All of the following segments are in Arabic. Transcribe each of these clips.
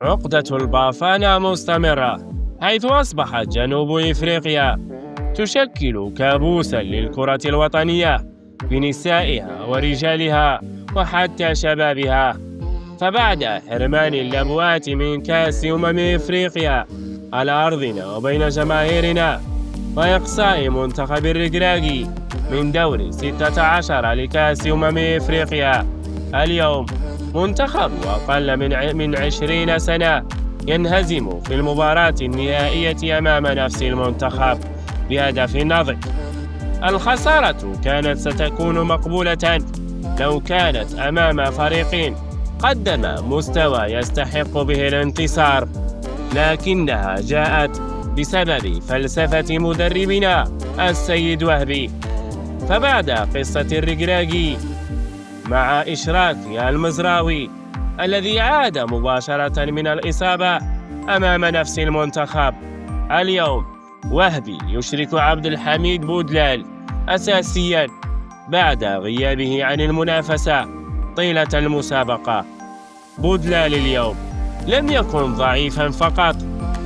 عقدة البافانا مستمرة، حيث أصبحت جنوب إفريقيا تشكل كابوسا للكرة الوطنية بنسائها ورجالها وحتى شبابها. فبعد حرمان اللبوات من كأس إفريقيا على أرضنا وبين جماهيرنا، وإقصاء منتخب الركراكي من دور 16 لكأس إفريقيا، اليوم منتخب أقل من 20 سنة ينهزم في المباراة النهائية أمام نفس المنتخب بهدف نظيف. الخسارة كانت ستكون مقبولة لو كانت أمام فريق قدم مستوى يستحق به الانتصار، لكنها جاءت بسبب فلسفة مدربنا السيد وهبي. فبعد قصة الركراكي مع إشراك المزراوي الذي عاد مباشرة من الإصابة أمام نفس المنتخب، اليوم وهبي يشرك عبد الحميد بودلال أساسيا بعد غيابه عن المنافسة طيلة المسابقة. بودلال اليوم لم يكن ضعيفا فقط،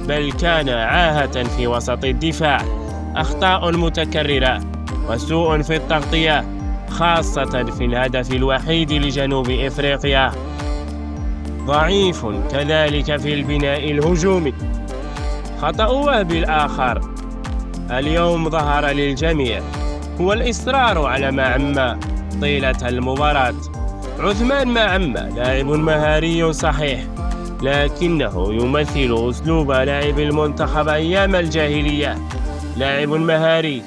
بل كان عاهة في وسط الدفاع، أخطاء متكررة وسوء في التغطية، خاصة في الهدف الوحيد لجنوب إفريقيا. ضعيف كذلك في البناء الهجومي. خطأ وهبي الآخر اليوم ظهر للجميع هو الإصرار على معمى طيلة المباراة. عثمان معمى لاعب مهاري صحيح، لكنه يمثل أسلوب لاعب المنتخب أيام الجاهلية. لاعب مهاري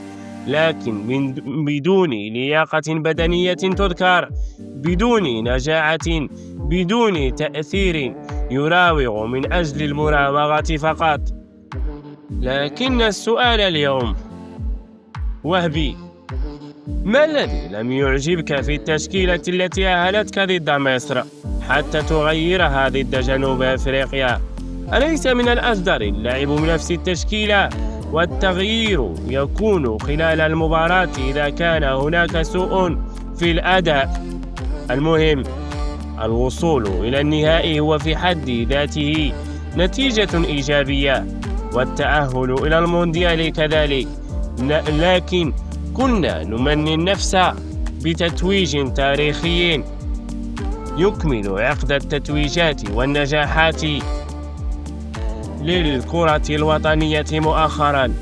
لكن بدون لياقة بدنية تذكر، بدون نجاعة، بدون تأثير، يراوغ من أجل المراوغة فقط. لكن السؤال اليوم، وهبي، ما الذي لم يعجبك في التشكيلة التي أهلتك ضد مصر حتى تغيرها ضد جنوب أفريقيا؟ أليس من الأجدر اللعب بنفس التشكيلة والتغيير يكون خلال المباراة إذا كان هناك سوء في الأداء؟ المهم، الوصول إلى النهائي هو في حد ذاته نتيجة إيجابية، والتأهل إلى المونديال كذلك. لكن كنا نمني النفس بتتويج تاريخي يكمل عقد التتويجات والنجاحات للكرة الوطنية مؤخرا.